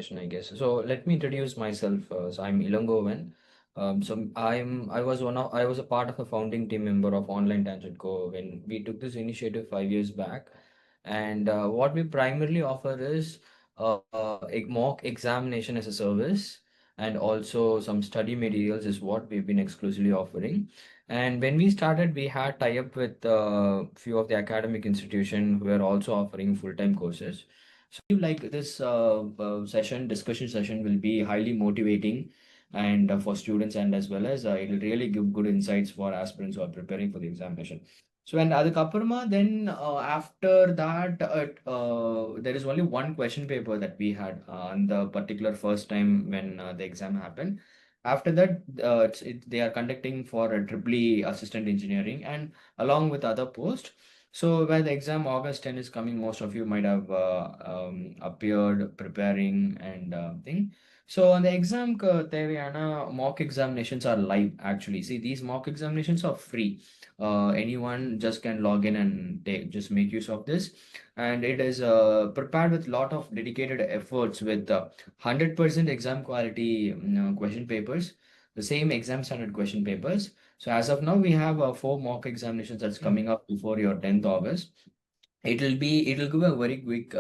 I guess. So let me introduce myself. So I'm Ilangovan. I was a part of a founding team member of Online Tangent Co. when we took this initiative 5 years back. And what we primarily offer is a mock examination as a service, and also some study materials is what we've been exclusively offering. And when we started, we had tie up with a few of the academic institutions who are also offering full-time courses. Like this discussion session will be highly motivating and for students, and as well as it will really give good insights for aspirants who are preparing for the examination. So, and Adhikaparma, then after that, there is only one question paper that we had on the particular first time when the exam happened. After that, they are conducting for a triple E assistant engineering and along with other posts. So where the exam August 10 is coming, most of you might have appeared preparing and thing. So on the exam, தேவையான mock examinations are live actually. See, these mock examinations are free. Anyone just can log in and just make use of this. And it is prepared with lot of dedicated efforts with 100% exam quality question papers, the same exam standard question papers. So as of now, we have four mock examinations that's coming up before your 10th August. It will give a very quick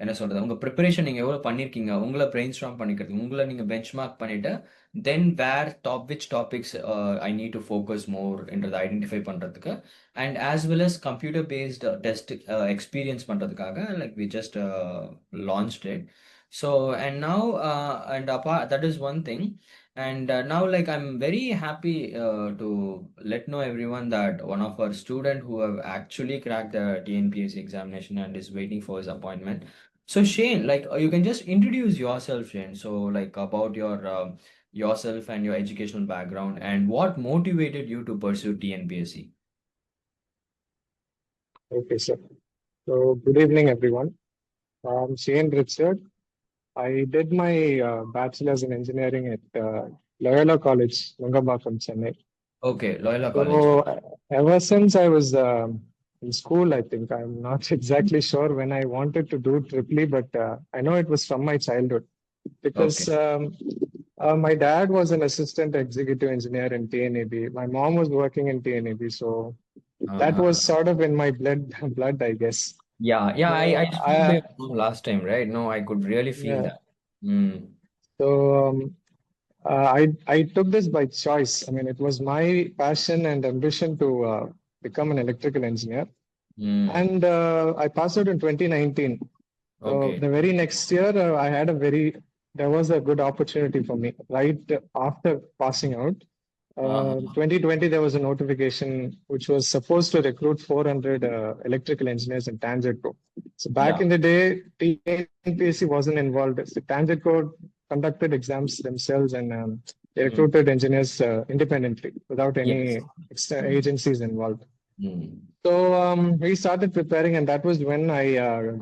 என்ன சொல்றது உங்க preparation நீங்க எவ்வளவு பண்ணிருக்கீங்க உங்களை brain storm பண்ணிக்கிறது உங்களை நீங்க பெஞ்ச் மார்க் பண்ணிட்டு then where which topics I need to focus more என்றதை ஐடென்டிஃபை பண்றதுக்கு and as well as computer based test experience பண்றதுக்காக like we just launched it. So and now and apart that is one thing. And now, like, I'm very happy to let know everyone that one of our student who have actually cracked the TNPSC examination and is waiting for his appointment. So Shane, like, you can just introduce yourself, Shane. So, like, about yourself and your educational background and what motivated you to pursue TNPSC. Okay, sir. So, good evening, everyone. I'm Shane Richard. I did my bachelor's in engineering at Loyola College, Nungambakam, Chennai. Okay, Loyola College. So, ever since I was in school, I think I'm not exactly sure when I wanted to do triple E, but I know it was from my childhood because my dad was an assistant executive engineer in TNEB. My mom was working in TNEB, so that was sort of in my blood, I guess. Yeah, I spoke to you last time, right? No, I could really feel that. So I took this by choice. I mean, it was my passion and ambition to become an electrical engineer. And I passed out in 2019. So the very next year, there was a good opportunity for me right after passing out. 2020, there was a notification which was supposed to recruit 400 electrical engineers in TANGEDCO. So back in the day, TNPSC wasn't involved. So TANGEDCO conducted exams themselves and they recruited engineers independently without any external agencies involved. So we started preparing, and that was when I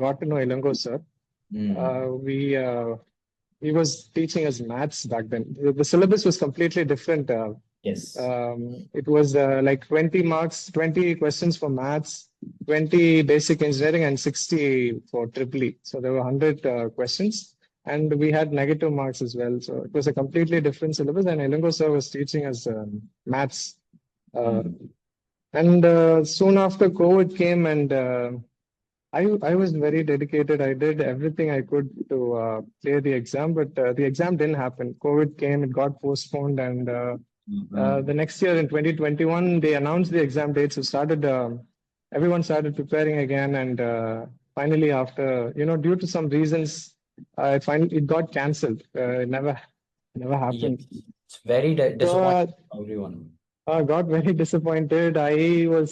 got to know Ilango sir. He was teaching us maths back then. The syllabus was completely different. It was like 20 marks, 20 questions for maths, 20 basic engineering, and 60 for triple E. So there were 100 questions, and we had negative marks as well. So it was a completely different syllabus, and Ilango sir was teaching us maths. And soon after COVID came, and I was very dedicated. I did everything I could to clear the exam, but the exam didn't happen. COVID came, it got postponed, and the next year in 2021, they announced the exam dates. So everyone started preparing again, and finally, after due to some reasons, it got cancelled. It never happened. It's very disappointing for everyone. I got very disappointed. I was,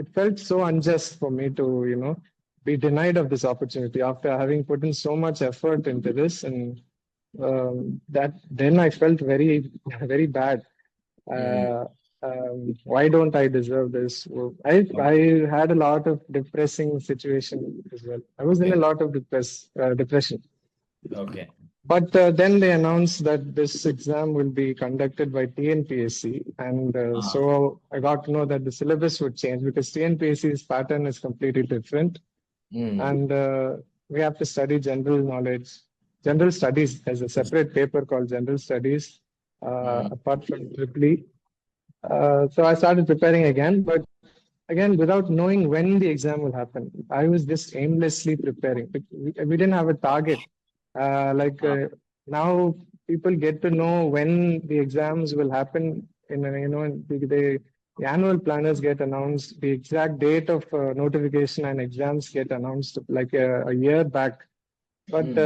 it felt so unjust for me to, be denied of this opportunity after having put in so much effort into this, and then I felt very, very bad. Why don't I deserve this? I had a lot of depressing situation as well. I was in a lot of depression. Okay. But then they announced that this exam will be conducted by TNPSC. And so I got to know that the syllabus would change because TNPSC's pattern is completely different. and we have to study general knowledge, general studies. There's a separate paper called general studies apart from EEE. So I started preparing again, but again without knowing when the exam will happen. I was just aimlessly preparing. We didn't have a target. Like now, people get to know when the exams will happen. The annual planners get announced. The exact date of notification and exams get announced like a year back. But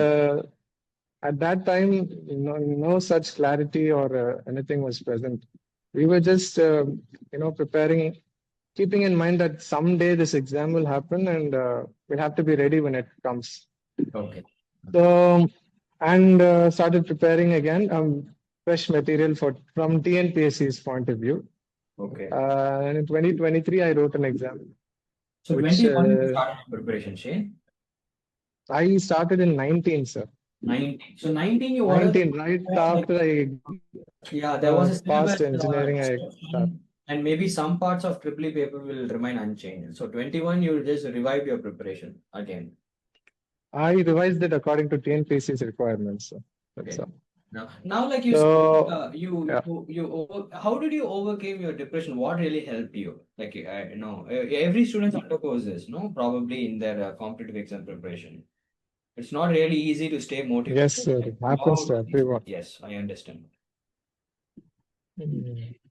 at that time, no such clarity or anything was present. We were just, preparing, keeping in mind that someday this exam will happen and we'll have to be ready when it comes. Okay. So, and started preparing again fresh material from TNPSC's point of view. Okay. And in 2023, I wrote an exam. So 21 you started preparation, Shane? I started in 19, sir. 19. So 19 you 19, right after I there was a passed syllabus engineering. and maybe some parts of EEE paper will remain unchanged. So 21 you just revive your preparation again. I revised it according to TNPSC's requirements. So that's all. Now, like you said, how did you overcame your depression? What really helped you? Like, every student undergoes this, no, probably in their competitive exam preparation. It's not really easy to stay motivated. Yes, sir. It happens to everyone. Yes, I understand.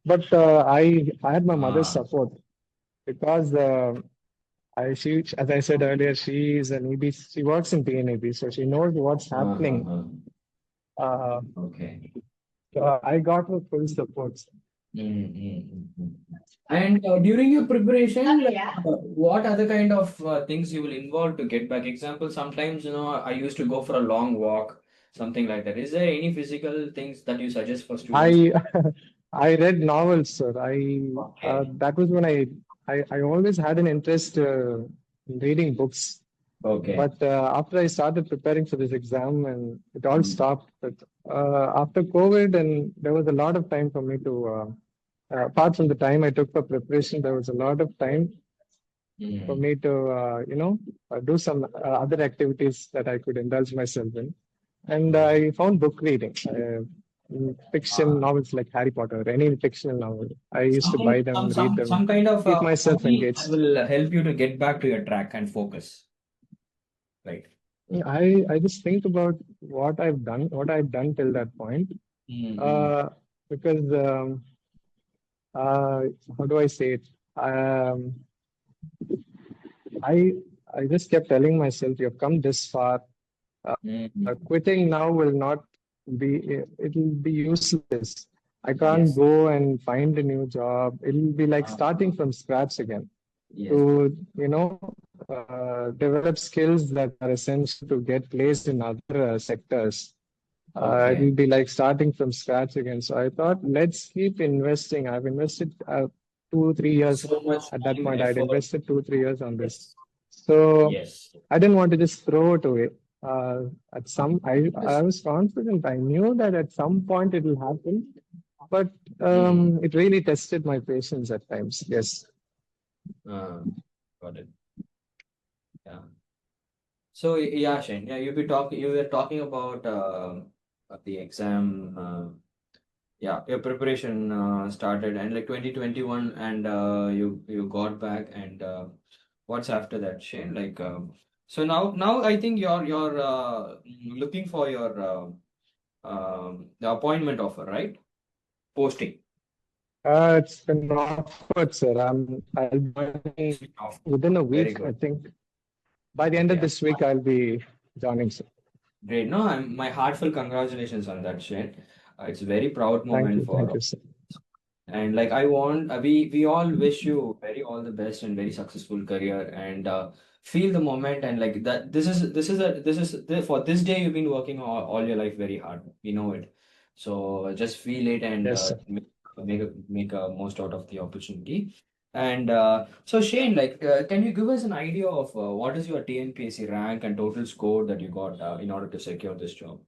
But I had my mother's support because as I said earlier, she is an EB. She works in TNEB, so she knows what's happening. Okay. So I got her full support. And during your preparation, what other kind of things you will involve to get back? Example, sometimes, I used to go for a long walk, something like that. Is there any physical things that you suggest for students? I read novels, sir. That was when I always had an interest in reading books. Okay. But after I started preparing for this exam, and it all stopped. But after COVID, and there was a lot of time for me to, apart from the time I took for preparation, there was a lot of time for me to, do some other activities that I could indulge myself in. And I found book reading. Fiction novels like Harry Potter, any fictional novel. I used to buy them, read them, some kind of keep myself engaged. Will help you to get back to your track and focus. Right. I just think about what I've done till that point. Because how do I say it? I just kept telling myself, you've come this far. Quitting now will not be, it'll be useless. I can't go and find a new job. It'll be like starting from scratch again. To, develop skills that are essential to get placed in other sectors. It'll be like starting from scratch again. So I thought, let's keep investing. I've invested 2-3 years. At that point, I'd invested 2-3 years on this. So I didn't want to just throw it away. I was confident. I knew that at some point it will happen, but it really tested my patience at times. Yes. Got it. Yeah. So yeah, Shane, you were talking about the exam. Your preparation started and like 2021, and you got back, and what's after that, Shane? Like so now I think you're looking for your the appointment offer, right? Posting. It's been offered, sir. I'll be within a week, I think. By the end of this week, I'll be joining, sir. Great. No, my heartfelt congratulations on that, Shane. It's a very proud moment for. Thank you, sir. And like I want, we all wish you all the best and very successful career, and feel the moment, and like that. For this day you've been working all your life very hard. We know it. So just feel it and make a most out of the opportunity. And so Shane, like, can you give us an idea of what is your TNPSC rank and total score that you got in order to secure this job?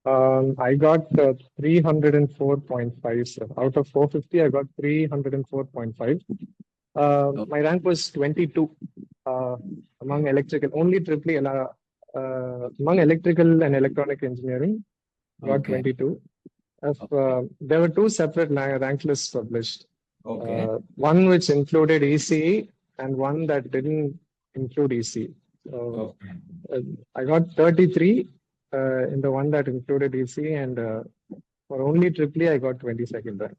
I got 304.5, sir. Out of 450, I got 304.5. My rank was 22 among electrical, only triply among electrical and electronic engineering, got Okay. 22. Okay. There were two separate rank lists published. Okay. One which included ECE and one that didn't include ECE. So Okay. I got 33 in the one that included ECE, and for only triply I got 22nd rank.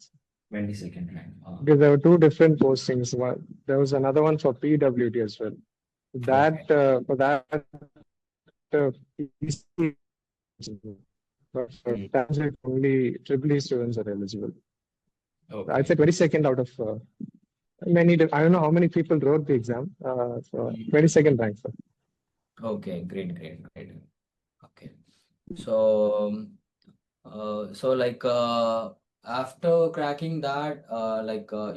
22nd rank. Because there were two different postings. There was another one for PWD as well. Okay. For that, ECE, but for Mm. TANGET, only triple E students are eligible. I'd say Okay. 22nd out of I don't know how many people wrote the exam. So Mm. 22nd rank. Sir. Okay. Great. Great. Great. Okay. So, so like after cracking that,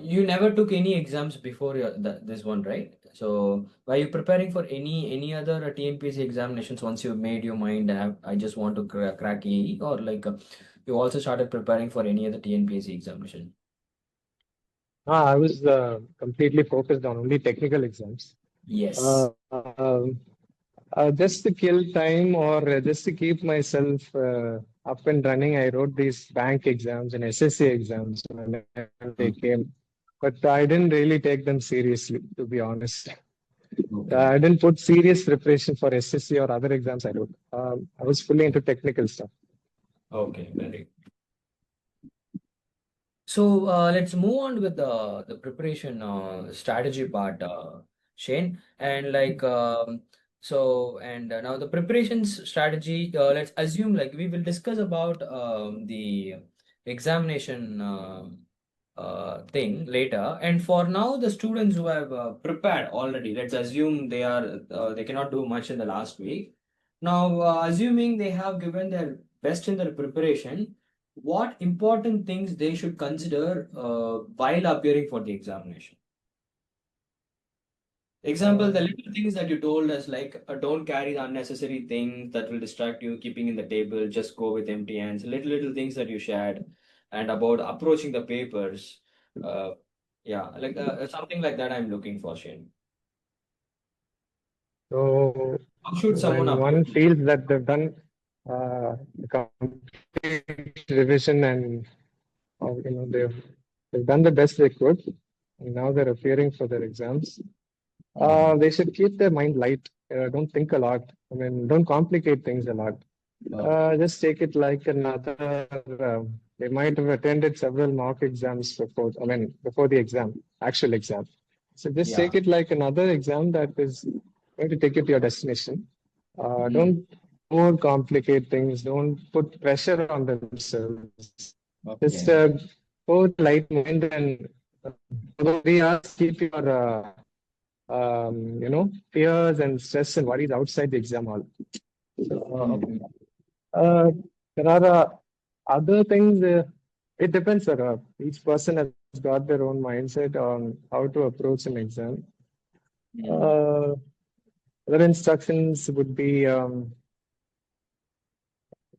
you never took any exams before this one, right? So, were you preparing for any other TNPSC examinations once you made your mind, I just want to crack AE, or like you also started preparing for any other TNPSC examination? I was completely focused on only technical exams. Yes. Just to kill time or just to keep myself up and running, I wrote these bank exams and SSC exams when they Mm. came. But I didn't really take them seriously, to be honest. Okay. I didn't put serious preparation for SSC or other exams I wrote. I was fully into technical stuff. Okay. Very. So let's move on with the preparation strategy part, Shane. And like now the preparations strategy. Let's assume like we will discuss about the examination thing later. And for now, the students who have prepared already, let's assume they cannot do much in the last week. Now, assuming they have given their best in their preparation, what important things they should consider while appearing for the examination? Example, the Uh, little things that you told us, like don't carry the unnecessary things that will distract you, keeping in the table, just go with empty hands. Little things that you shared, and about approaching the papers. Uh, yeah, like something like that. I'm looking for, Shane. so How should someone when approach one it? feels that they've done a complete revision and they've done the best they could, and now they're appearing for their exams. Mm. They should keep their mind light. Don't think a lot. I mean, don't complicate things a lot. Okay. Just take it like another. They might have attended several mock exams before the exam, actual exam. So just Yeah. take it like another exam that is going to take you to your destination. Mm. Don't overcomplicate things. Don't put pressure on themselves. Just Okay. go with light mind and for those 3 hours, keep your fears and stress and worries outside the exam hall. So, Mm. there are other things. It depends, sir. Each person has got their own mindset on how to approach an exam. Mm. Uh, Other instructions would be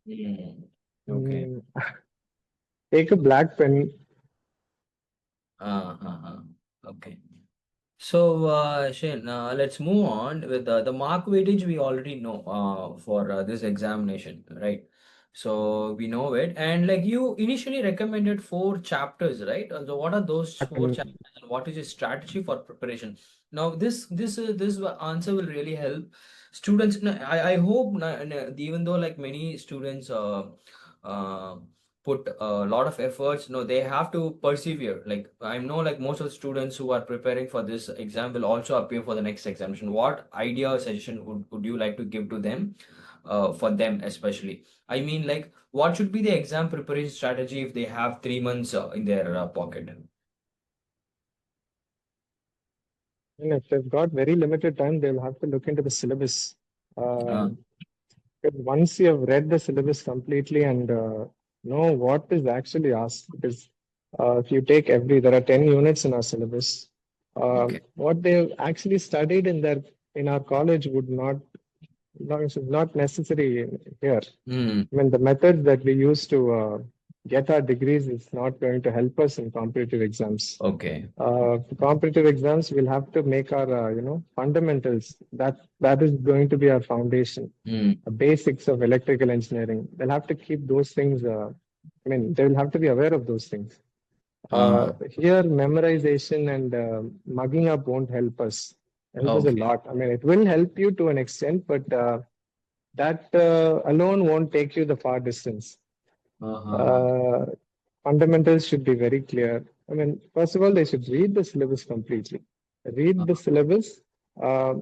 Mm. Okay. mm, take a black pen. Okay. So, Shane, let's move on with the mark weightage we already know for this examination, right? So we know it, and like you initially recommended 4 chapters, right? So what are those four Pen. chapters, and what is your strategy for preparation? Now, this answer will really help students. No, I hope even though like many students uh, put a lot of efforts, no, they have to persevere. Like I know like most of the students who are preparing for this exam will also appear for the next examination. What idea or suggestion would you like to give to them, for them especially? I mean, like what should be the exam preparation strategy if they have 3 months in their pocket? And if they've got very limited time, they'll have to look into the syllabus. uh, Because once you have read the syllabus completely and know what is actually asked, because if you take there are 10 units in our syllabus. okay. What they've actually studied in our college would not necessary here. Hmm. I mean, the methods that we use to get our degrees is not going to help us in competitive exams. Okay. For competitive exams, we'll have to make our, fundamentals. That is going to be our foundation, the basics of electrical engineering. They'll have to keep those things. They will have to be aware of those things. Here, memorization and mugging up won't help us. Help us a Okay. lot. It will help you to an extent, but that alone won't take you the far distance. Uh, Fundamentals should be very clear. First of all, they should read the syllabus completely. Read the syllabus, uh,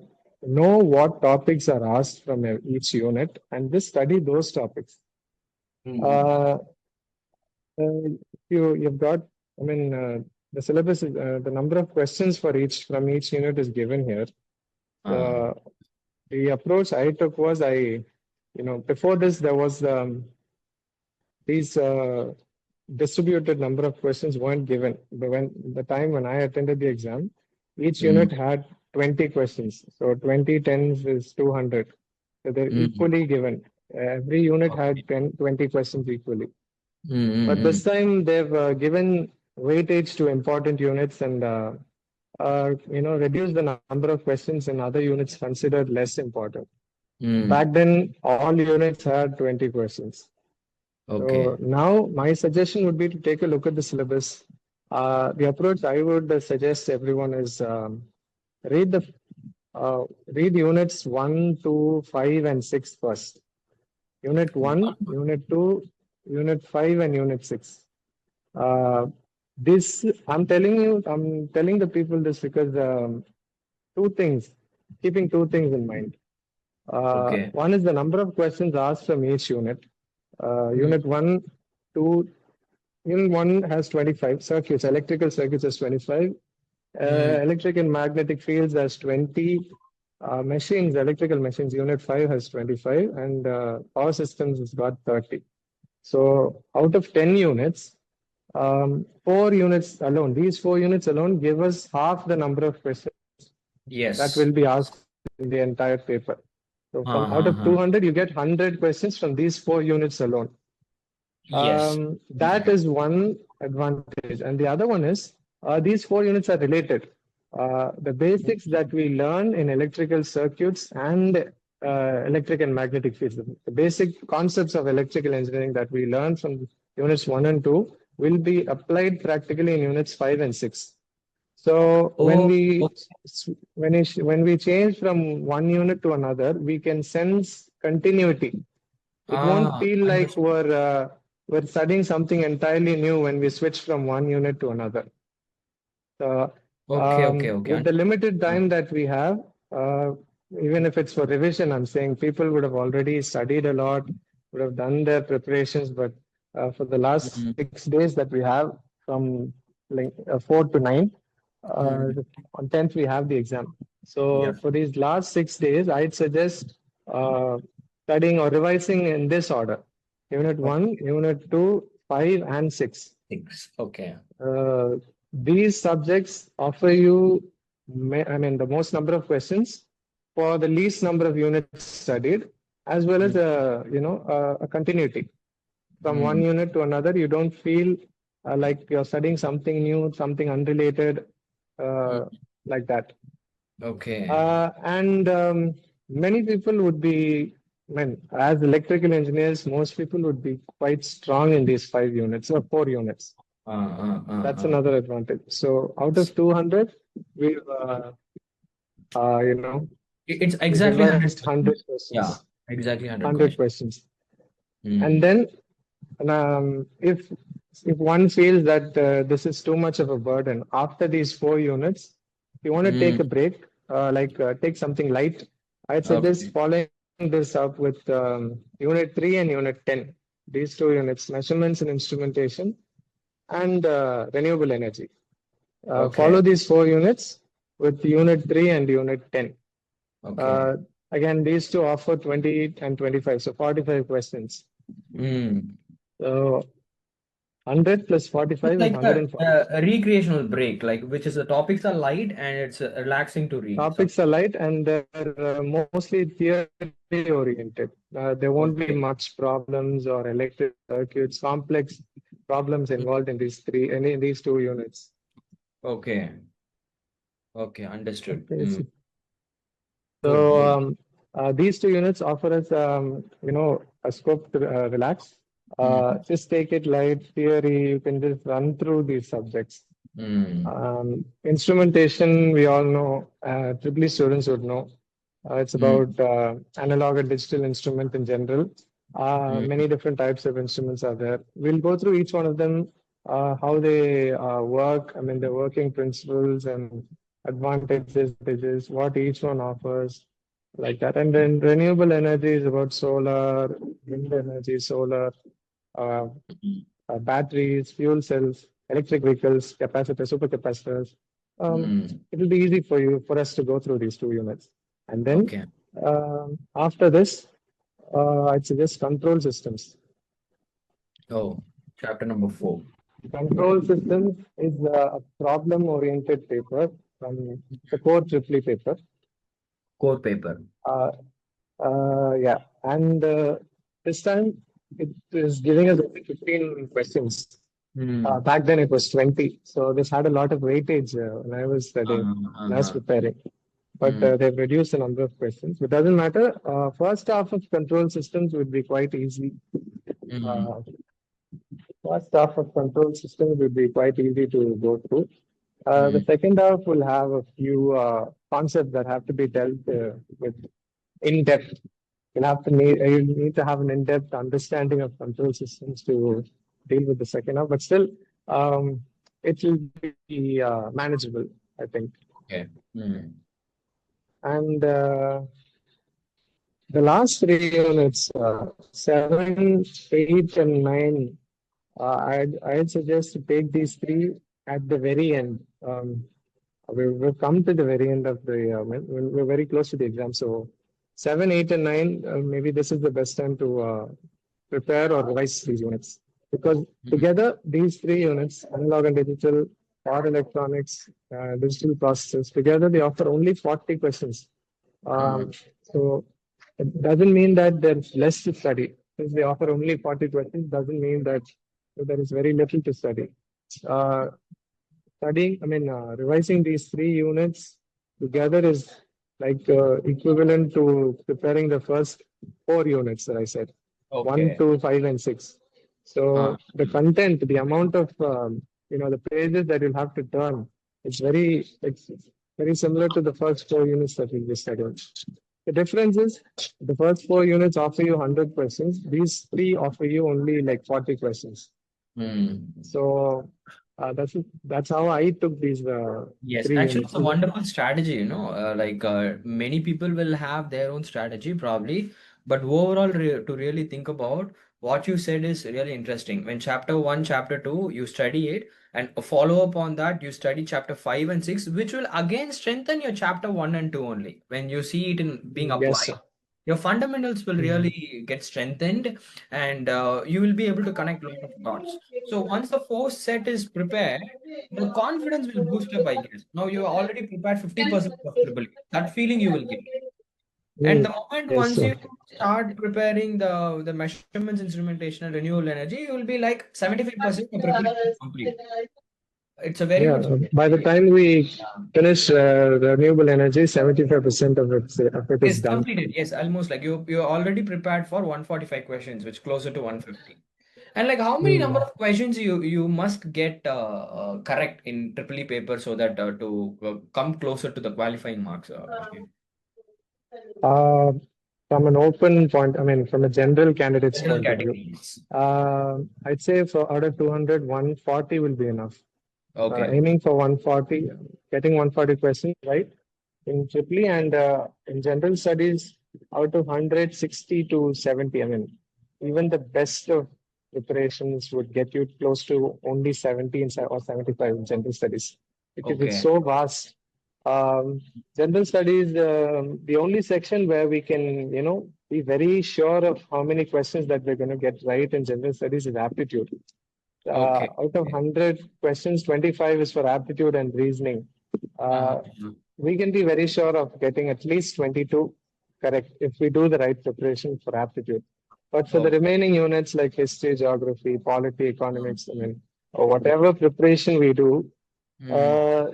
know what topics are asked from each unit, and just study those topics. Uh, you've got, the syllabus is the number of questions for each from each unit is given here. The approach I took was before this there was these distributed number of questions weren't given. But when I attended the exam, each unit had 20 questions. So 20 tens is 200. So they're equally given. Every unit had 20 questions equally. But this time they've given weightage to important units and reduced the number of questions in other units considered less important. Back then, all units had 20 questions. Okay. So now my suggestion would be to take a look at the syllabus. The approach I would suggest everyone is read the read units 1, 2, 5, and 6 first. Unit 1, Unit 2, Unit 5, and Unit 6. This I'm telling the people this because keeping two things in mind. One is the number of questions asked from each unit. Unit 1, 2, Unit 1 has 25 circuits, electrical circuits has 25, electric and magnetic fields has 20, electrical machines, Unit 5 has 25, and power systems has got 30. So out of 10 units, 4 units alone, these 4 units alone give us half the number of questions that will be asked in the entire paper. So from out of 200, you get 100 questions from these 4 units alone. Yes. That is one advantage. And the other one is these 4 units are related. The basics that we learn in electrical circuits and electric and magnetic fields, the basic concepts of electrical engineering that we learn from units 1 and 2 will be applied practically in units 5 and 6. So when we change from one unit to another, we can sense continuity. It won't feel like we're studying something entirely new when we switch from one unit to another. With the limited time that we have, even if it's for revision, I'm saying people would have already studied a lot, would have done their preparations, but for the last 6 days that we have from 4 to 9, on 10th we have the exam. So for these last 6 days, I'd suggest studying or revising in this order: Unit 1, Unit 2, 5, and 6. 6. Okay. These subjects offer you, the most number of questions for the least number of units studied, as well as a continuity from one unit to another. You don't feel like you're studying something new, something unrelated, like that. Okay. And many people would be, as electrical engineers, most people would be quite strong in these 5 units or 4 units. That's another advantage. So out of 200, we've, it's exactly 100 questions. Yeah, exactly 100 questions. And then if one feels that this is too much of a burden, after these 4 units, if you want to take a break, take something light, I'd suggest following this up with Unit 3 and Unit 10. These 2 units, measurements and instrumentation, and renewable energy. Follow these 4 units with Unit 3 and Unit 10. Again, these 2 offer 20 and 25, so 45 questions. So 100 plus 45 It's is like 140. a recreational break, like which is the topics are light and it's relaxing to read. Topics are light and they're mostly theory oriented. There won't be much problems or electric circuits, complex problems involved in these two units. Okay. Okay, understood. Okay, Good, so good. these two units offer us, a scope to relax. Mm. Just take it light, theory. You can just run through these subjects. Mm. Instrumentation, we all know, triple E students would know. It's Mm. about analog and digital instrument in general. Mm. Many different types of instruments are there. We'll go through each one of them, how they work, I mean, the working principles and advantages, what each one offers, like that. And then renewable energy is about solar, wind energy, solar, uh, batteries, fuel cells, electric vehicles, capacitors, supercapacitors. Mm. It will be easy for us to go through these two units. And then Okay. after this, I'd suggest control systems. Oh, chapter number 4. Control systems is a problem-oriented paper from the core triple E paper. Core paper. Uh, yeah, and this time it is giving us only 15 questions. Mm. Back then it was 20. So this had a lot of weightage when I was studying, when I was Uh-huh. preparing. But Mm. they've reduced the number of questions. But doesn't matter. First half of control systems would be quite easy. Mm. Uh, First half of control systems would be quite easy to go through. The Mm. second half will have a few concepts that have to be dealt with in depth. You need to have an in-depth understanding of control systems to deal with the second half. But still, it will be manageable, I think. Okay. Mm. And the last three units, 7, 8, and 9, I'd suggest to take these three at the very end. We've come to the very end of the, we're very close to the exam. So 7, 8, and 9, maybe this is the best time to prepare or revise these units. Because Mm. together, these three units, analog and digital, power electronics, digital processes, together they offer only 40 questions. Mm. So it doesn't mean that there's less to study. Since they offer only 40 questions, doesn't mean that there is very little to study. Uh, Revising these three units together is like equivalent to preparing the first 4 units that I said, one, Okay. two, five, and six. So the Mm. content, the amount of the pages that you'll have to turn, it's very similar to the first 4 units that we just studied. The difference is the first 4 units offer you 100 questions. These three offer you only like 40 questions. Mm. So that's how I took these Yes, three actually, units. it's a wonderful strategy, many people will have their own strategy probably, but overall, to really think about what you said is really interesting. When chapter 1, chapter 2, you study it, and a follow up on that, you study chapter 5 and 6, which will again strengthen your chapter 1 and 2 only. When you see it in being Yes, applied, sir. your fundamentals will Mm. really get strengthened, and you will be able to connect a lot of dots. So once the first set is prepared, the confidence will boost up, I guess. Now you are already prepared 50% of triple E. That feeling you will get. And the Mm. moment Yes, once sir. you start preparing the measurements, instrumentation, and renewable energy, you will be like 75% of preparation complete. It's a very Yeah. good By the time we um, finish renewable energy, 75% of it is is done. completed. Yes, almost like you're already prepared for 145 questions, which closer to 150. And like how many number Mm. of questions you must get correct in triple E paper so that to come closer to the qualifying marks? Okay. Uh, from an open point, I mean, from a general candidate's General point of view, categories. I'd say for out of 200, 140 will be enough. Okay. Aiming for 140, getting 140 questions right in triple and in general studies, out of 100, 60 to 70. I mean, even the best of preparations would get you close to only 70 or 75 in general studies because it's Okay. so vast. General studies, the only section where we can, be very sure of how many questions that we're going to get right in general studies is aptitude. Okay. Out of 100 questions, 25 is for aptitude and reasoning. Uh-huh. We can be very sure of getting at least 22 correct if we do the right preparation for aptitude. But for the remaining units like history, geography, polity, economics, I mean, or whatever preparation we do,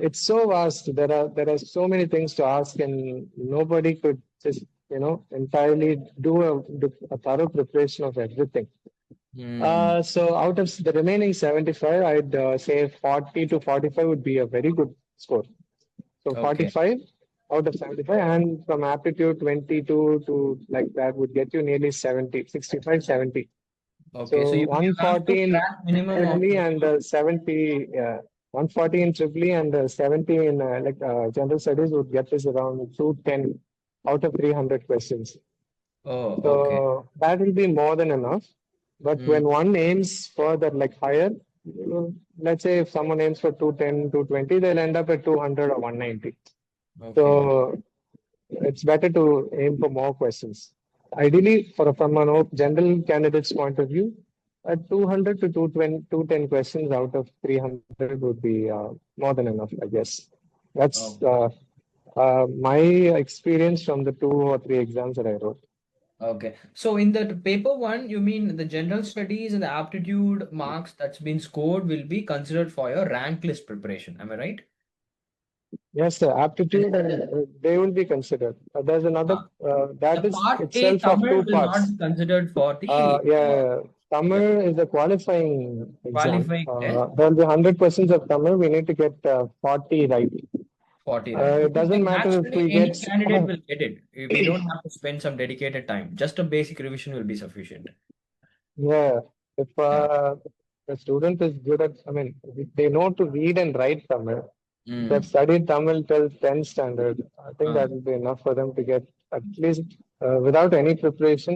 it's so vast. There are so many things to ask, and nobody could just entirely do a thorough preparation of everything. So out of the remaining 75, I'd say 40 to 45 would be a very good score. So Okay. 45 out of 75, and from aptitude 22 to like that would get you nearly 70, 65, 70. Okay. So So you have to 140 in crack minimum of Triple E and 70, 140 in Triple E and 70 in general studies would get us around 210 out of 300 questions. Oh, okay. So that will be more than enough. But when one aims for that like higher, let's say if someone aims for 210, 220, they'll end up at 200 or 190. Okay. So it's better to aim for more questions. Ideally, from an general candidate's point of view, 200 to 220, 210 questions out of 300 would be more than enough, I guess. That's Okay. my experience from the 2 or 3 exams that I wrote. Okay. So in the paper one, you mean the general studies and the aptitude marks that's been scored will be considered for your rank list preparation. Am I right? Yes, sir. Aptitude and they will be considered. There's another Ah. that The is part A itself of Tamil two will not parts. be considered for the Yeah, Tamil is a qualifying exam. qualifying test. There'll be 100% of Tamil. We need to get 40 right. 40, right? It Which is doesn't like matter if naturally we any get. candidate will get it. We don't have to spend some dedicated time. Just a basic revision will be sufficient. Yeah, if Yeah. the student is good at, I mean, if they know to read and write Tamil. They've Mm. studied Tamil till 10th standard. I think Ah, that will be enough for them to get at least, without any preparation,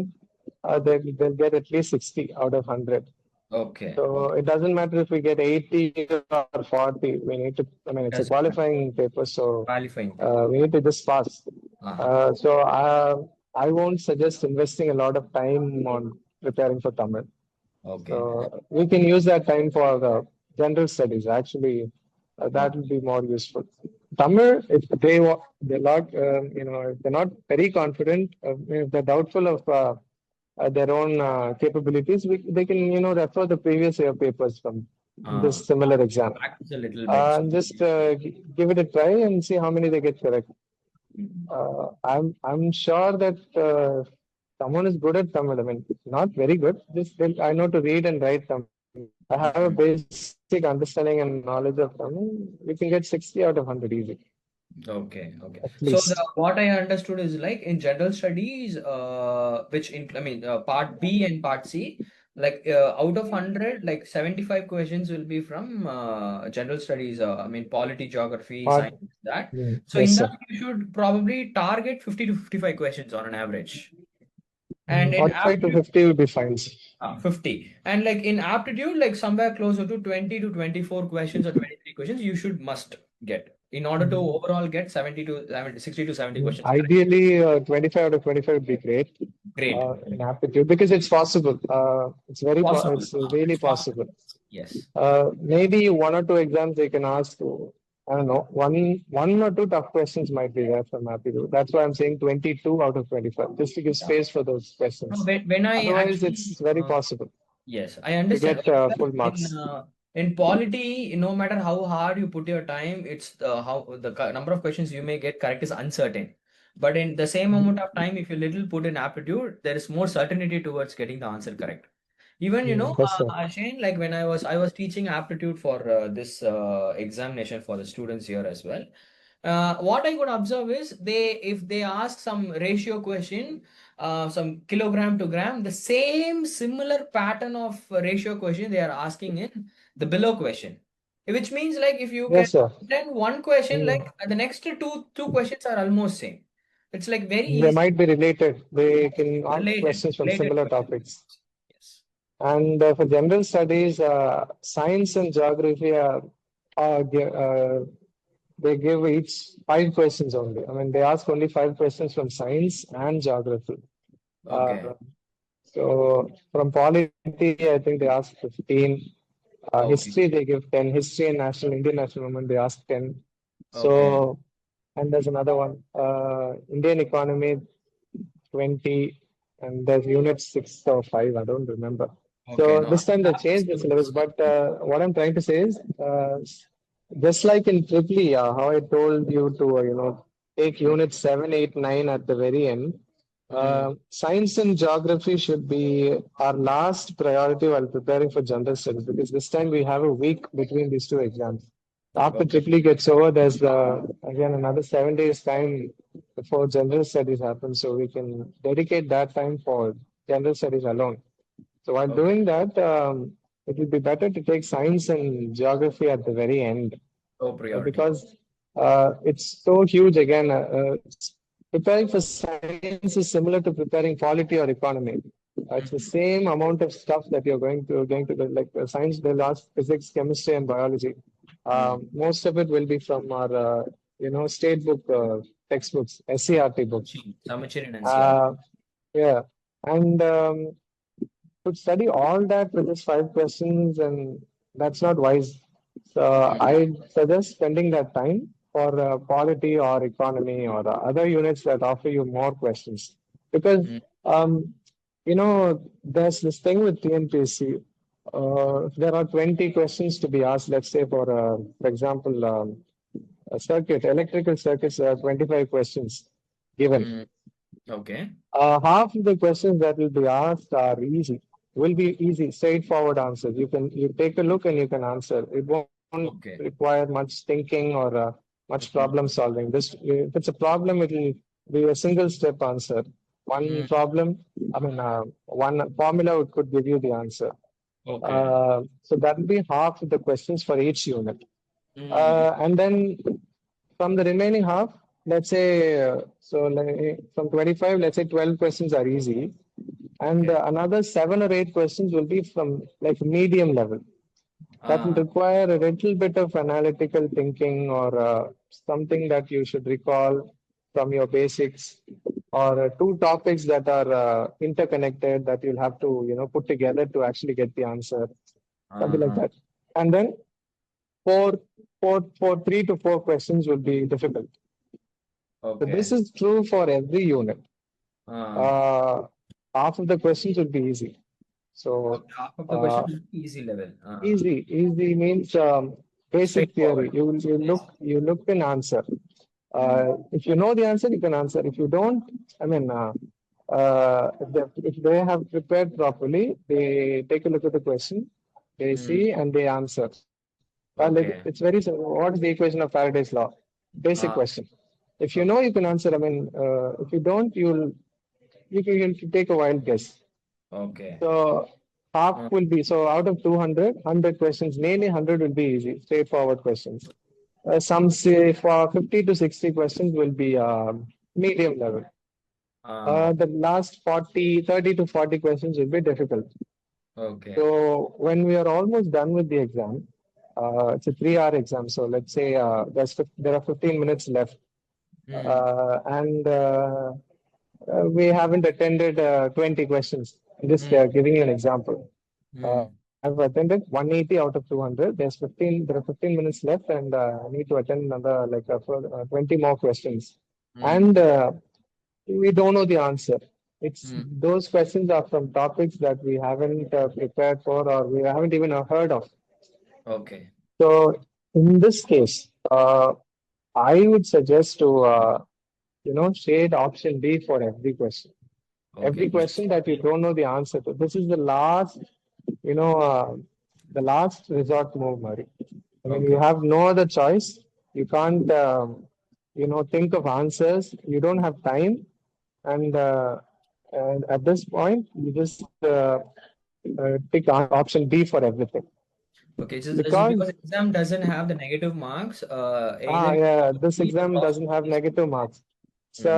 they'll get at least 60 out of 100. okay. So Okay. it doesn't matter if we get 80 or 40. We need to, I mean, it's a Doesn't matter. qualifying paper, so Qualifying paper. we need to just pass. Uh-huh. I won't suggest investing a lot of time on preparing for Tamil. Okay. So we can use that time for the general studies. Actually, that will Okay. be more useful. Tamil, if they're not, if they're not very confident, if they're doubtful of their own capabilities, they can, refer the previous year papers from Uh, this similar exam. practice a little bit. And just give it a try and see how many they get correct. I'm sure that someone is good at Tamil. I mean, not very good. Just I know to read and write Tamil. I have a Mm. basic understanding and knowledge of Tamil. We can get 60 out of 100 easy, Okay, okay. at So least. what I understood is like in general studies, which in I mean part B and part C, like out of 100, like 75 questions will be from general studies. I mean polity, geography, But, science, that. So yes, in sir. that you should probably target 50 to 55 questions on an average. And in 45 to aptitude, 50 will be fine. 50. And like in aptitude, like somewhere closer to 20 to 24 questions or 23 questions, you should must get in order to Mm. overall get 70 to 70, 60 to 70 questions correct. Ideally, 25 out of 25 would be great Great. in aptitude because it's possible. Possible. It's really It's possible. possible. Yes. Maybe 1 or 2 exams they can ask. I don't know. One or two tough questions might be there from aptitude. That's why I'm saying 22 out of 25, just to give Yeah. space for those No, questions. when I Otherwise, actually it's very possible yes, I to understand. get Like full in marks. in polity, no matter how hard you put your time, it's the how the number of questions you may get correct is uncertain. But in the same amount of time, if you little put in aptitude, there is more certainty towards getting the answer correct. Even That's right. Shane, like when I was teaching aptitude for this examination for the students here as well. What I could observe is if they ask some ratio question, some kilogram to gram, the same similar pattern of ratio question they are asking in the below question, which means like if you can Yes, sir. then one question, Mm. like the next two questions are almost same. It's like very They easy, might be related. They can ask questions from related similar questions. topics. Yes. And for general studies, science and geography are they give each 5 questions only. I mean, they ask only 5 questions from science and geography. Okay. Uh, so from polity, I think they ask 15. Okay. History, they give 10. History and Indian national movement, they ask 10. Okay. So, and there's another one. Indian economy, 20. and there's unit 6 or 5, I don't remember. Okay, So no, this time they last changed the syllabus, syllabus. but what I'm trying to say is, just like in Triple E, how I told you to, take unit 7, 8, 9 at the very end, Mm, science and geography should be our last priority while preparing for general studies, because this time we have a week between these two exams. After okay, Triple E gets over, there's again another 7 days time before general studies happen, so we can dedicate that time for general studies alone. So while okay. doing that, it will be better to take science and geography at the very end, Low priority. because it's so huge. Again, preparing for science is similar to preparing polity or economy. It's the Mm, same amount of stuff that you're going to do. Like science, they'll ask physics, chemistry, and biology. mm. Most of it will be from our state book textbooks, SCRT books. Samachir and NCR. Uh, yeah, and to study all that with just 5 questions, and that's not wise. So Mm, I suggest spending that time for polity or economy or other units that offer you more questions. Because, mm. um, there's this thing with TNPSC. If there are 20 questions to be asked, let's say for example, a circuit, electrical circuits, there are 25 questions given. Mm, okay. Half of the questions that will be asked are easy, will be easy, straightforward answers. You take a look and you can answer. It won't Okay. require much thinking or much problem Mm, solving. This, if it's a problem, it will be a single step answer. One mm, problem, one formula could give you the answer. okay. So that will be half of the questions for each unit. Mm, And then from the remaining half, let's say, from 25, let's say 12 questions are easy. And okay. another 7 or 8 questions will be from like medium level. That will Ah, require a little bit of analytical thinking or something that you should recall from your basics, or two topics that are interconnected that you'll have to, put together to actually get the answer, something like uh-huh. that. And then four, four, 3 to 4 questions will be difficult. So this Okay. is true for every unit. Uh, Uh, Half of the questions will be easy. So okay. Half of the uh, question is easy level. easy means basic theory. Straightforward. You look and answer. Mm, If you know the answer, you can answer. If you don't, I mean, if they have prepared properly, they take a look at the question, they mm, see, and they answer. okay. It's very simple. What is the equation of Faraday's law? Basic Uh, question. If you okay. know, you can answer. If you don't, you can take a wild guess. Okay. So half Uh, will be, so out of 200, 100 questions, nearly 100 will be easy, straightforward questions. Some say for 50 to 60 questions will be medium level. uh, The last 30 to 40 questions will be difficult. okay. So when we are almost done with the exam, it's a 3 hour exam. So let's say there are 15 minutes left. Mm, And we haven't attended 20 questions. I'm just mm, giving you an example. mm, I've attended 180 out of 200. There are 15 minutes left, and I need to attend another 20 more questions. mm, And we don't know the answer. It's mm. those questions are from topics that we haven't prepared for, or we haven't even heard of. Okay. So in this case, I would suggest to shade option B for every question. Okay. Every Just question that you don't know the answer to. This is you know, uh, the last resort move, Murray. I mean, you okay. have no other choice. You can't, think of answers. You don't have time, and at this point, you just pick option B for everything. Okay. So this is Because because exam doesn't have the negative marks. Either you yeah, have this B or exam lost doesn't have these. negative marks. Mm, So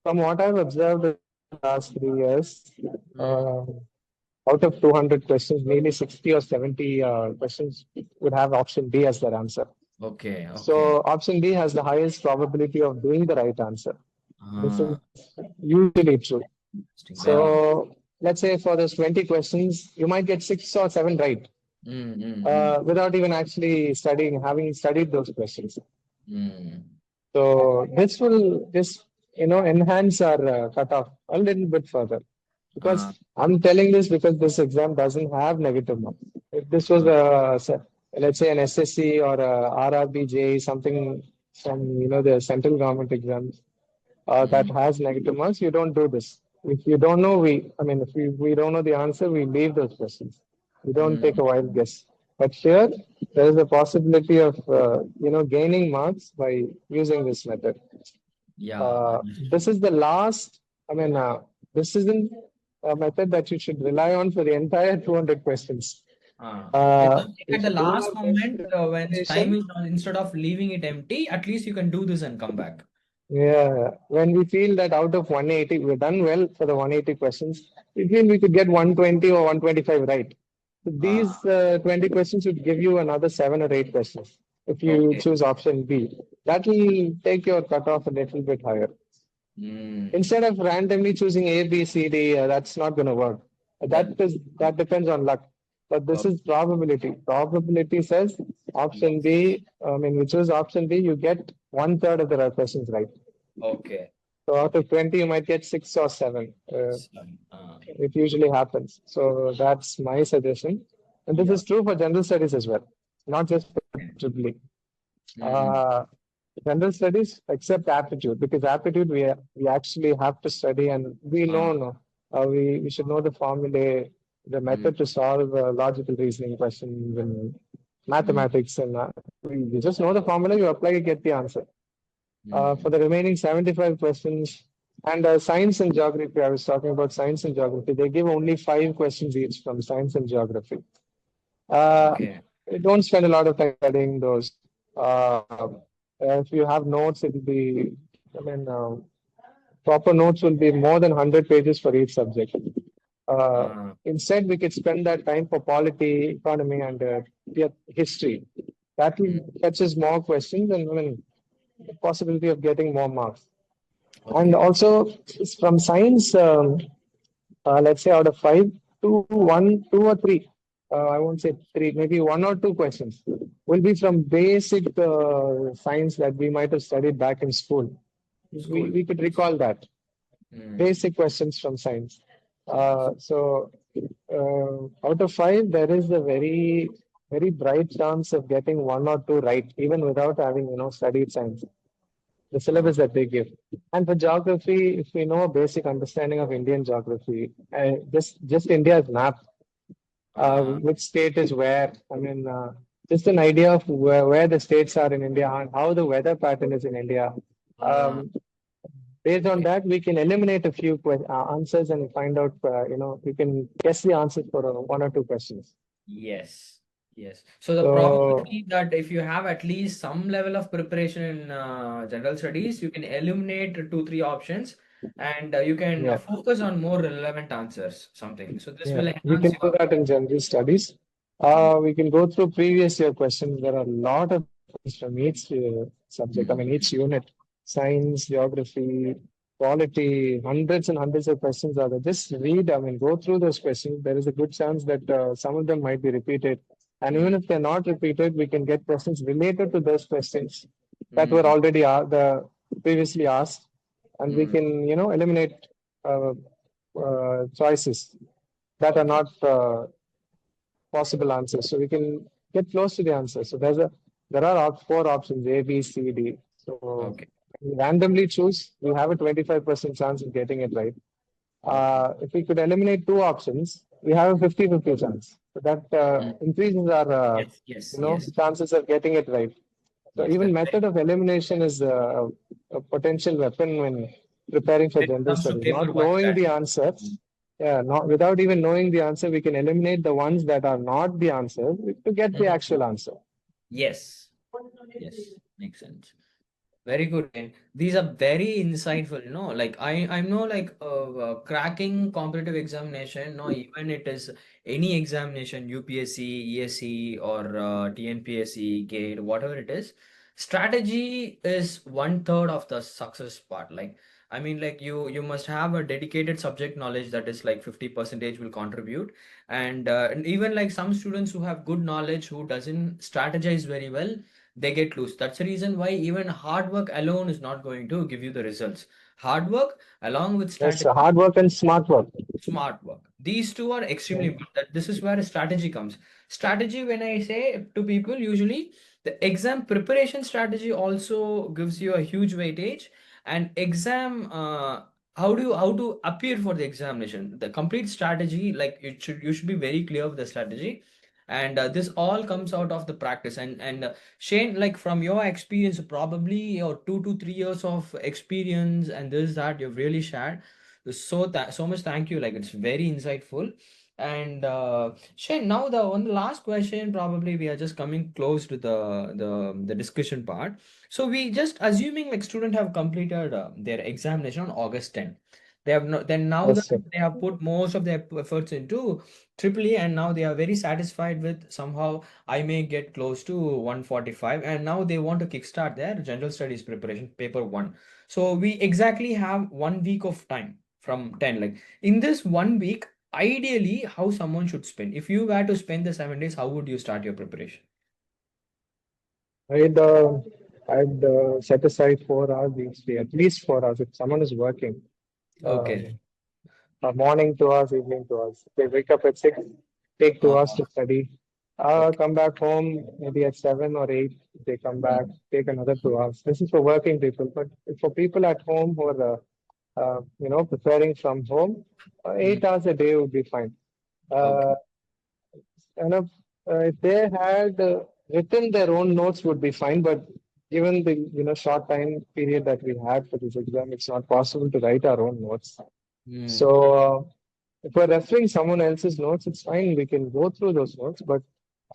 from what I've observed in the last 3 years, mm. uh, out of 200 questions, maybe 60 or 70 questions would have option B as their answer. Okay. Okay. So option B has the highest probability of doing the right answer. This is Ah, usually true. interesting. Very. So let's say for those 20 questions, you might get 6 or 7 right Mm, mm, mm, without even actually having studied those questions. mm. So this enhance our cutoff a little bit further. Because Uh, I'm telling this because this exam doesn't have negative marks. If this was uh, let's say an SSC or a RRB, something from the central government exams that mm, has negative marks, you don't do this. If you don't know, if we don't know the answer, we leave those questions. We don't take mm, a wild guess. But here, there is a possibility of gaining marks by using this method. yeah, understood. This is the last. I mean, this isn't a method that you should rely on for the entire 200 questions. It's only at If the you do last your best moment when time preparation, is on, instead of leaving it empty, at least you can do this and come back. yeah, when we feel that out of 180, we've done well for the 180 questions, we feel we could get 120 or 125 right. So these Ah, 20 questions would give you another 7 or 8 questions if you okay. choose option B. That will take your cutoff a little bit higher. Mm, Instead of randomly choosing A, B, C, D, that's not going to work. that, That depends on luck. But this oh, is probability. Probability says option yes. B. I mean, we choose option B, you get one third of the right questions right. Okay. So out Okay. of 20, you might get 6 or 7. Sorry. It usually happens. So that's my suggestion. And this Yeah. is true for general studies as well, not just for triple E. Mm, Uh, General studies, except aptitude, because aptitude we actually have to study, and we know uh, no, we should know the formulae, the mm, method to solve logical reasoning questions in mm, mathematics, and we just know the formula, you apply, you get the answer. For mm. the remaining 75 questions, and science and geography, I was talking about science and geography. They give only 5 questions each from science and geography. Uh, Okay. don't spend a lot of time studying those. If you have notes, it will be, I mean, proper notes will be more than 100 pages for each subject. Uh, Instead, we could spend that time for polity, economy, and history. That will mm, fetches more questions and I mean, the possibility of getting more marks. And okay. also from science, let's say out of five, two or three, I won't say three, maybe 1 or 2 questions will be from basic science that we might have studied back in school. School. We could recall that. Mm, Basic questions from science. Out of five, there is a very bright chance of getting 1 or 2 right, even without having, studied science, the uh, syllabus that they give. And for geography, if we know a basic understanding of Indian geography, just India's map, uh, which state is where, just an idea of where the states are in India and how the weather pattern is in India. uh, Um, Based on okay. that, we can eliminate a few answers and find out, we can guess the answers for 1 or 2 questions. Yes. Yes. So the So, probability that if you have at least some level of preparation in general studies, you can eliminate two, three options and you can yeah. focus on more relevant answers, something. So this Yeah, will we enhance can do your. that in general studies. Mm, We can go through previous year questions. There are a lot of questions from each subject, I mm, mean, each unit, science, geography, quality, hundreds and hundreds of questions are there. Just read, I mean, go through those questions. There is a good chance that some of them might be repeated. And even mm, if they're not repeated, we can get questions related to those questions that were mm, already previously asked. And we mm. can, eliminate uh, choices that are Okay. not possible answers. So we can get close to the answer. So there are 4 options A, B, C, D. So Okay. we randomly choose. We have a 25% chance of getting it right. Okay. If we could eliminate 2 options, we have a 50-50 chance. So that Mm. increases our Yes. Yes. Yes. chances of getting it right. So Yes. even That's method very. of elimination is a potential weapon when preparing for When it general comes to studies. paper Not one, knowing that. the answer, Mm, yeah, not without even knowing the answer, we can eliminate the ones that are not the answer to get the mm. actual answer. Yes. Yes. Makes sense. Very good. And these are very insightful, like I know like cracking competitive examination, even it is any examination, UPSC, ESC or TNPSC, GATE, whatever it is, strategy is one third of the success part. Like, I mean, like you must have a dedicated subject knowledge that is like 50 percentage will contribute. And even like some students who have good knowledge, who doesn't strategize very well, they get loose. That's the reason why even hard work alone is not going to give you the results. Hard work along with Yes, strategy, hard work and smart work. smart work. These two are extremely Yeah. important. That this is where strategy comes. Strategy, when I say to people, usually the exam preparation strategy also gives you a huge weightage. And exam, how to appear for the examination. The complete strategy, like you should be very clear with the strategy. And this all comes out of the practice. And Shane, like from your experience, probably your 2 to 3 years of experience, and this that you've really shared, so much thank you. Like it's very insightful. And Shane, now the last question, probably we are just coming close to the discussion part. So we just assuming like student have completed their examination on August 10th. They have no, then now that Yes, sir. they have put most of their efforts into triple E, and now they are very satisfied with somehow I may get close to 145, and now they want to kickstart their general studies preparation paper one. So we exactly have 1 week of time from 10. Like in this 1 week, ideally, how someone should spend. If you were to spend the 7 days, how would you start your preparation? I'd uh, I'd set aside 4 hours each day, at least 4 hours. If someone is working, Okay. um, morning 2 hours, evening 2 hours. They wake up at 6, take Uh, 2 hours to study. okay. Come back home maybe at 7 or 8. They come back, Mm, take another 2 hours. This is for working people, but for people at home who are preparing from home, mm, 8 hours a day would be fine. Uh, okay. and if they had written their own notes would be fine, but given the short time period that we had for this exam, it's not possible to write our own notes. So Mm, if we're referring someone else's notes, it's fine. We can go through those notes, but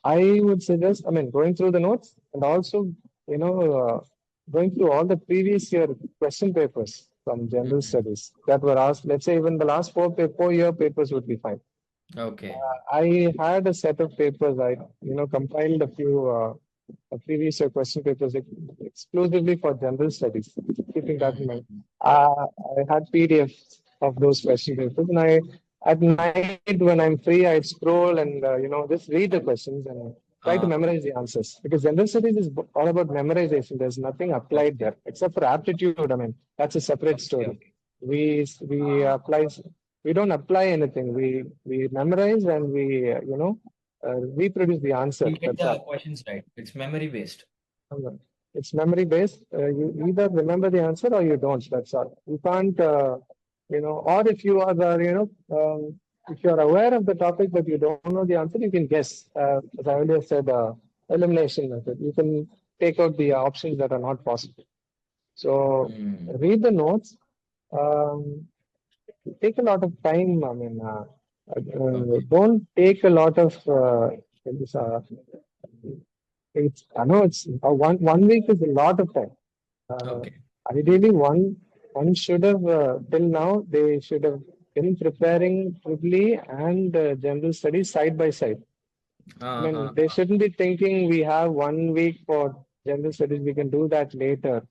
I would suggest, I mean, going through the notes and also, you know, going through all the previous year question papers from general mm, studies that were asked. Let's say even the last 4 year papers would be fine. okay. I had a set of papers. I, compiled a few previous year question papers exclusively for general studies. Keeping that in mind, Mm, I had PDFs of those question papers, and I at night when I'm free, I'd scroll and just read the questions and try to uh, memorize the answers. Because general studies is all about memorization. There's nothing applied okay. there except for aptitude. I mean, that's a separate Okay. story. Okay. We apply we don't apply anything. We memorize and we reproduce the answer. You get That's the all. questions right. It's memory based. It's memory based. You either remember the answer or you don't. That's all. You can't, or if you are, if you're aware of the topic but you don't know the answer, you can guess. As I earlier said, elimination method. You can take out the options that are not possible. So Mm, read the notes. Um, Take a lot of time. I mean, okay. don't take a lot of. It's, uh, I know it's 1 week is a lot of time. Uh, Okay. Ideally, one should have till now they should have been preparing triply and general studies side by side. I Uh, mean, they shouldn't be thinking we have 1 week for general studies. We can do that later.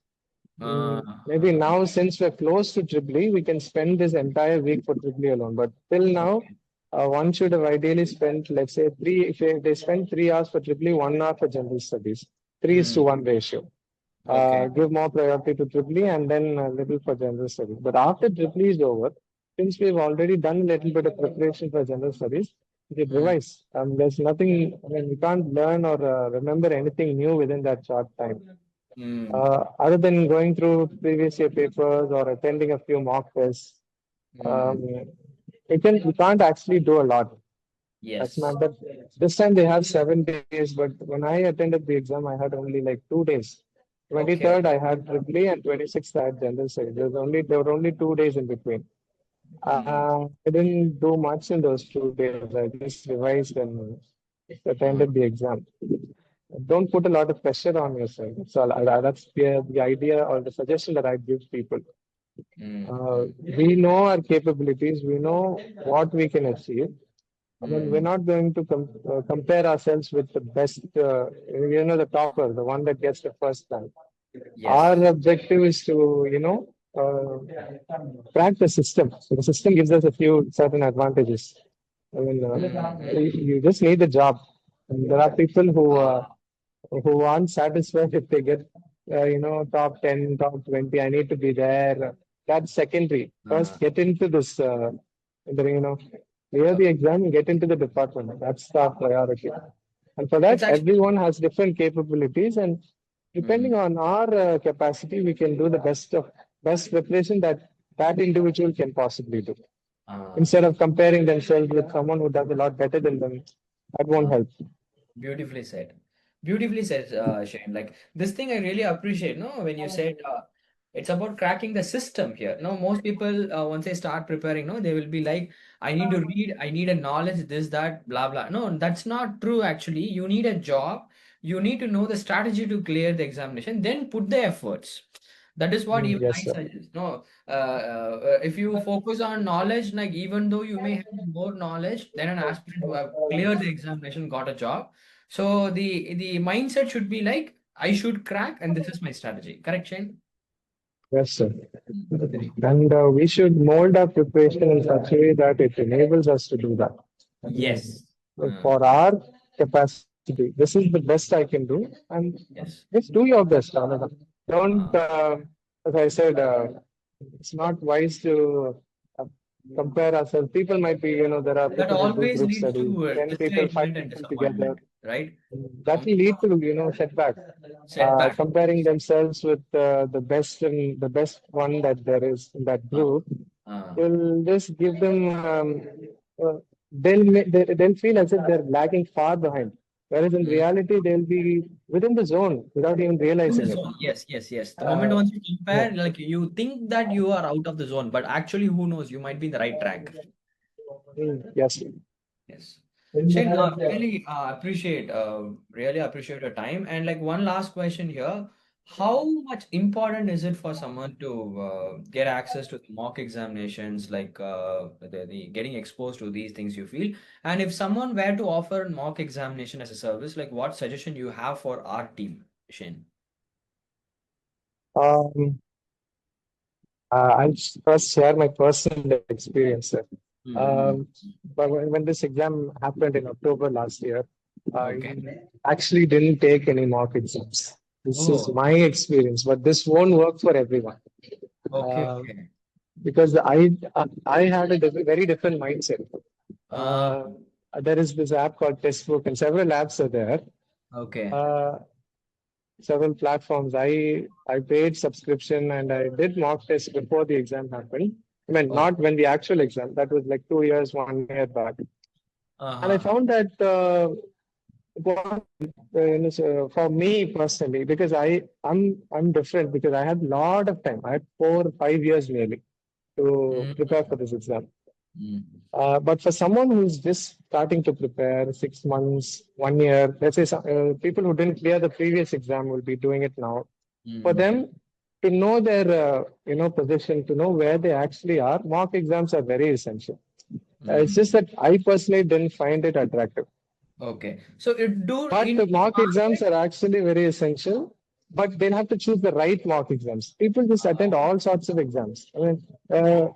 Maybe uh, now, since we're close to Tripoli, we can spend this entire week for Tripoli alone. But till now, okay. one should have ideally spent, let's say, three. If they spend 3 hours for Tripoli, 1 hour for general studies, 3:1 ratio. Okay. Give more priority to Tripoli and then a little for general studies. But after Tripoli is over, since we've already done a little bit of preparation for general studies, we can Mm, revise. There's nothing. I mean, we can't learn or remember anything new within that short time. mm, Other than going through previous year papers or attending a few mock tests, um, mm. you can't actually do a lot. That's Yes. not that. This time they have 7 days, but when I attended the exam, I had only like 2 days. Okay. 23rd I had Tripoli and 26th I had general studies. There were only 2 days in between. Mm, I didn't do much in those 2 days. I just revised and attended mm, the exam. Don't put a lot of pressure on yourself. So that's the idea or the suggestion that I give people. mm, We know our capabilities. We know what we can achieve. I mean, we're mm. not going to compare ourselves with the best, the topper, the one that gets the first rank. Our Yes. objective is to, crack the system. So the system gives us a few certain advantages. I mean, Mm, mm. you just need a job. And there are people who Ah, who aren't satisfied if they get, top 10, top 20. I need to be there. That's secondary. Uh, First, get into this, clear the exam and get into the department. That's the priority. And for it's that, actually. everyone has different capabilities, and Mhm. depending on our capacity, we can do the best preparation that that individual can possibly do. Uh, Instead of comparing themselves with someone who does a lot better than them, that won't uh, help. Beautifully said. Beautifully said, Shane. Like this thing I really appreciate, no, when you said it's about cracking the system here. No, most people once they start preparing, no, they will be like, I need to read, I need a knowledge, this, that, blah, blah. No, that's not true actually. You need a job, you need to know the strategy to clear the examination, then put the efforts. That is what even Yes, I sir. suggest. No, if you focus on knowledge, like even though you may have more knowledge than an aspirant who have cleared the examination, got a job, so the mindset should be like, I should crack, and this is my strategy. Correct, Shane? Yes, sir. Very. And we should mold our preparation in such a way that it enables us to do that. And Yes. for our capacity, this is the best I can do, and Yes. just do your best. Another. Don't, Uh, as I said, it's not wise to compare ourselves. People might be, there are that people who do always group leads studies, to 10 people, five discouragement and people together. disappointment, right? That will lead to, setback. Setback. Comparing themselves with the best and the best one that there is in that Uh, group uh, will just give them, uh, they'll feel as if they're lagging far behind. Whereas in mm. reality, they'll be within the zone without even In the realizing it. zone. Yes, yes, yes. The moment Uh, once you yeah. compare, like you think that you are out of the zone, but actually, who knows? You might be in the right track. Yes. Yes. Shane, really appreciate your time. And like one last question here, how much important is it for someone to get access to the mock examinations, like the getting exposed to these things you feel? And if someone were to offer a mock examination as a service, like what suggestion you have for our team, Shane? Um, I'll first share my personal experience, sir. Mm-hmm. Um, but when this exam happened in October last year, I Okay. actually didn't take any mock exams. This is Oh, my experience, but this won't work for everyone. okay, Uh, okay. because I had a very different mindset. Uh, Uh, there is this app called Testbook, and several apps are there. okay. Uh, Several platforms. I paid subscription and I did mock tests before the exam happened. I mean, Oh, not when the actual exam. That was like 2 years, 1 year back. And I uh-huh. found that it was, so for me personally, because I'm different because I had a lot of time. I had 4 or 5 years nearly to prepare for this exam. Mm-hmm. But for someone who's just starting to prepare, 6 months, 1 year, let's say people who didn't clear the previous exam will be doing it now. For them to know their position, to know where they actually are, mock exams are very essential. It's just that I personally didn't find it attractive. Okay. So it do But in the mock exams market. are actually very essential, but they'll have to choose the right mock exams. People just attend all sorts of exams. I mean,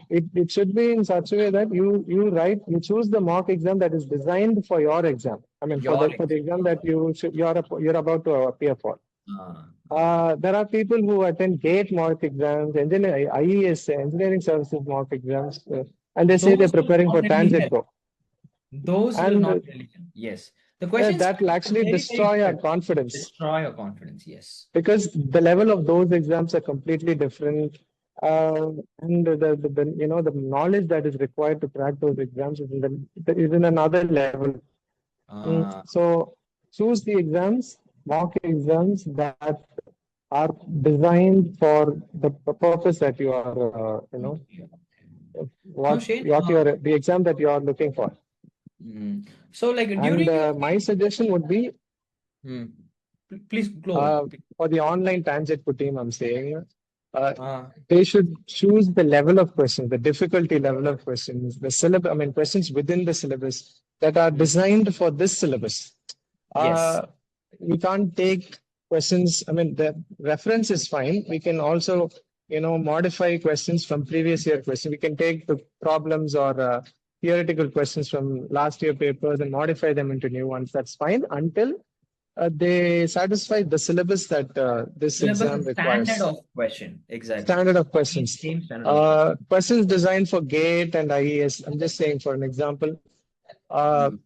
it should be in such a way that you choose the mock exam that is designed for your exam. I mean, for Your the exam that you're about to appear for. uh, uh, There are people who attend GATE mock exams, IES, engineering services mock exams, and they say they're those will preparing not for really Tangent help. Go. Those will And not really help. Yes. The questions that will are actually very, very destroy our good. confidence Destroy your confidence. Yes. because the level of those exams are completely different. And the knowledge that is required to crack those exams is in another level. Uh, So choose the exams, mock exams that are designed for the purpose that you are, okay. No, Shane. the exam that you are looking for. So like And during your my suggestion would be hmm, please go. for the online Tangent team, I'm saying uh, Uh, they should choose the level of questions, the difficulty level of questions, the syllabus, I mean, questions within the syllabus that are mm, designed for this syllabus. yes. Uh, we can't take questions. I mean, the reference is fine. We can also, modify questions from previous year questions. We can take the problems or theoretical questions from last year papers and modify them into new ones. That's fine until They satisfy the syllabus that this Syllabus exam and standard requires. of question. Exactly. Standard of Same, questions. same standard of question. Questions designed for GATE and IES. I'm just saying, for an example,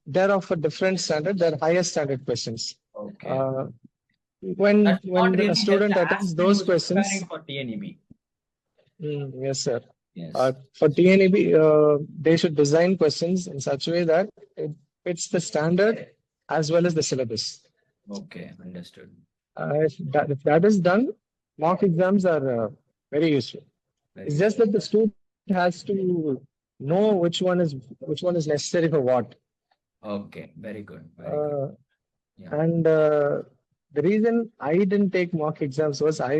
they're of a different standard. They're higher standard questions. Okay. Uh, That's what when a really helped student the attends aspirant those who's preparing questions, for TNEB. yes, sir. Yes. For TNEB, they should design questions in such a way that it fits the standard as well as the syllabus. Okay, understood. If that is done, mock exams are very useful. Very It's just useful. that the student has to know which one is necessary for what. Okay, very good, very good. Uh, Yeah. and the reason I didn't take mock exams was I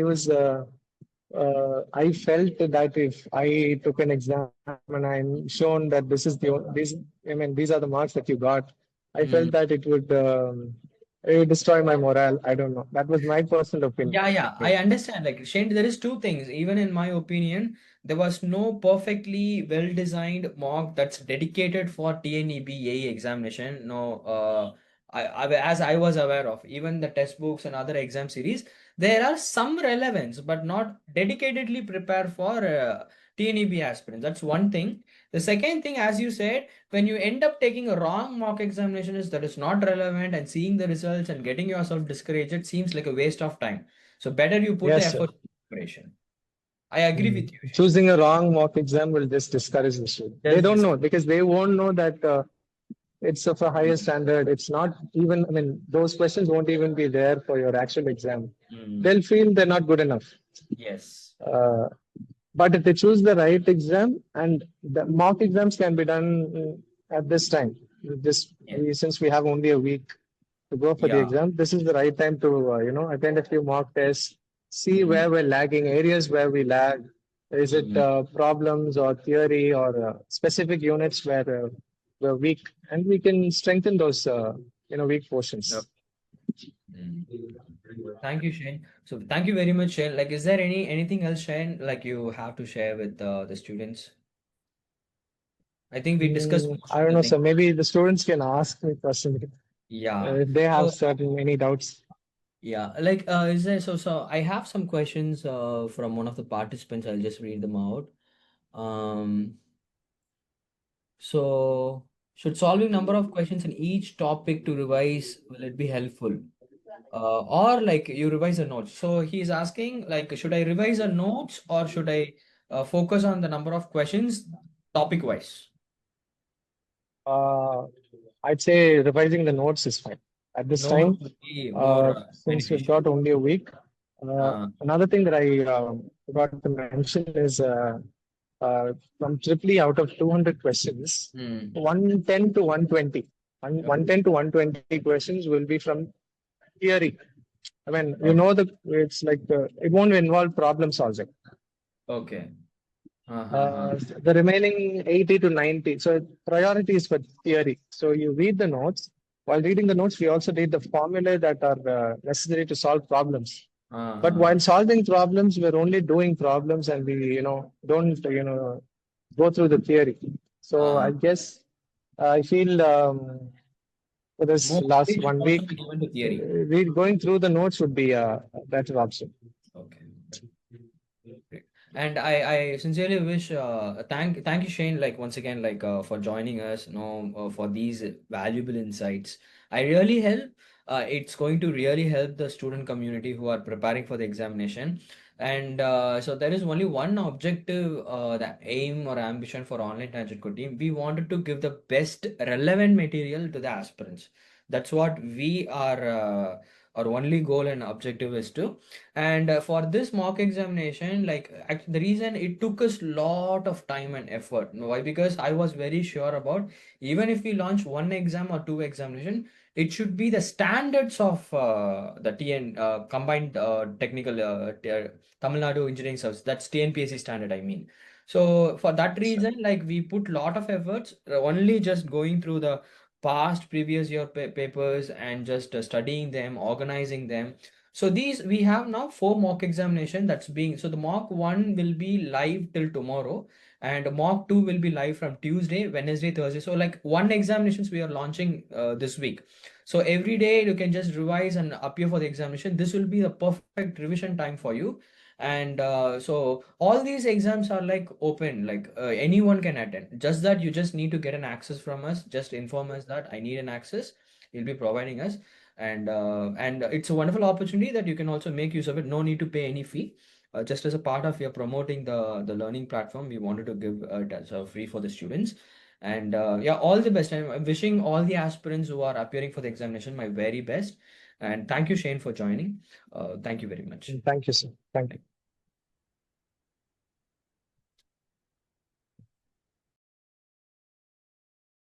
felt that if I took an exam and I'm shown that this is these are the marks that you got, I felt Mm. that it would destroy my morale. I don't know. That was my personal opinion. Yeah, yeah, I understand. Like, Shane, there is two things. Even in my opinion, there was no perfectly well-designed mock that's dedicated for TNEB AE examination. No, as I was aware of, even the textbooks and other exam series, there are some relevance, but not dedicatedly prepared for TNEB aspirants. That's one thing. The second thing, as you said, when you end up taking a wrong mock examination is that is not relevant and seeing the results and getting yourself discouraged, it seems like a waste of time. So better you put the Yes, sir. effort in preparation. I agree with you, Shane. Choosing a wrong mock exam will just discourage the student. They Just don't this. know because they won't know that it's of a higher standard. It's not even, I mean, those questions won't even be there for your actual exam. Mm, They'll feel they're not good enough. yes. Uh, but if they choose the right exam, and the mock exams can be done at this time, Yeah. since we have only a week to go for the Yeah. exam, this is the right time to attend a few mock tests, see Mm, where we're lagging, areas where we lag. Is it mm, problems or theory or specific units where we're weak, and we can strengthen those weak no, portions. mm. Thank you, Shane. So thank you very much, Shane. Like, is there anything else, Shane, like you have to share with the students? I think we discussed most I of don't the know, things. so maybe the students can ask me personally Yeah. if they have So certain any doubts. yeah, like is there so I have some questions from one of the participants. I'll just read them out. Um, so should solving number of questions in each topic to revise, will it be helpful? Or like you revise a notes. So he's asking like should I revise a notes or should I focus on the number of questions topic wise? Uh, I'd say revising the notes is fine at this Notes time, would be more since we've beneficial. got only a week. Another thing that I forgot to mention is from Triply out of 200 questions, Hmm. 110 to 120, and Okay. 110 to 120 questions will be from theory. I mean, Okay. it's like it won't involve problem solving. Okay. Uh, the remaining 80 to 90. So priority is for theory. So you read the notes. While reading the notes, we also read the formulae that are necessary to solve problems. But Uh-huh. while solving problems, we're only doing problems and we, don't, go through the theory. So I Uh, guess I feel for this More last weight should one also week, be given to theory. going through the notes would be a better option. Okay. Great. And I sincerely wish thank you Shane like once again like for joining us for these valuable insights. I really help it's going to really help the student community who are preparing for the examination. And so there is only one objective, the aim or ambition for online tangent code team. We wanted to give the best relevant material to the aspirants. That's what we are our only goal and objective is to. And for this mock examination, like the reason it took us lot of time and effort. Why? Because I was very sure about even if we launch one exam or two examination, it should be the standards of the TN combined technical Tamil Nadu engineering service. That's TNPSC standard, I mean. So for that reason, like we put lot of efforts only just going through the past previous year papers and just studying them, organizing them. So these we have now four mock examination that's being, so the mock one will be live till tomorrow and mock two will be live from Tuesday, Wednesday, Thursday. So like one examinations we are launching this week. So every day you can just revise and appear for the examination. This will be the perfect revision time for you. And so all these exams are like open, like anyone can attend. Just that you just need to get an access from us. Just inform us that I need an access. You'll be providing us, and it's a wonderful opportunity that you can also make use of it. No need to pay any fee. Just as a part of your promoting the learning platform, we wanted to give it as a free for the students. And yeah, all the best. I'm wishing all the aspirants who are appearing for the examination my very best. And thank you, Shane, for joining. Thank you very much. Thank you, sir. Thank you.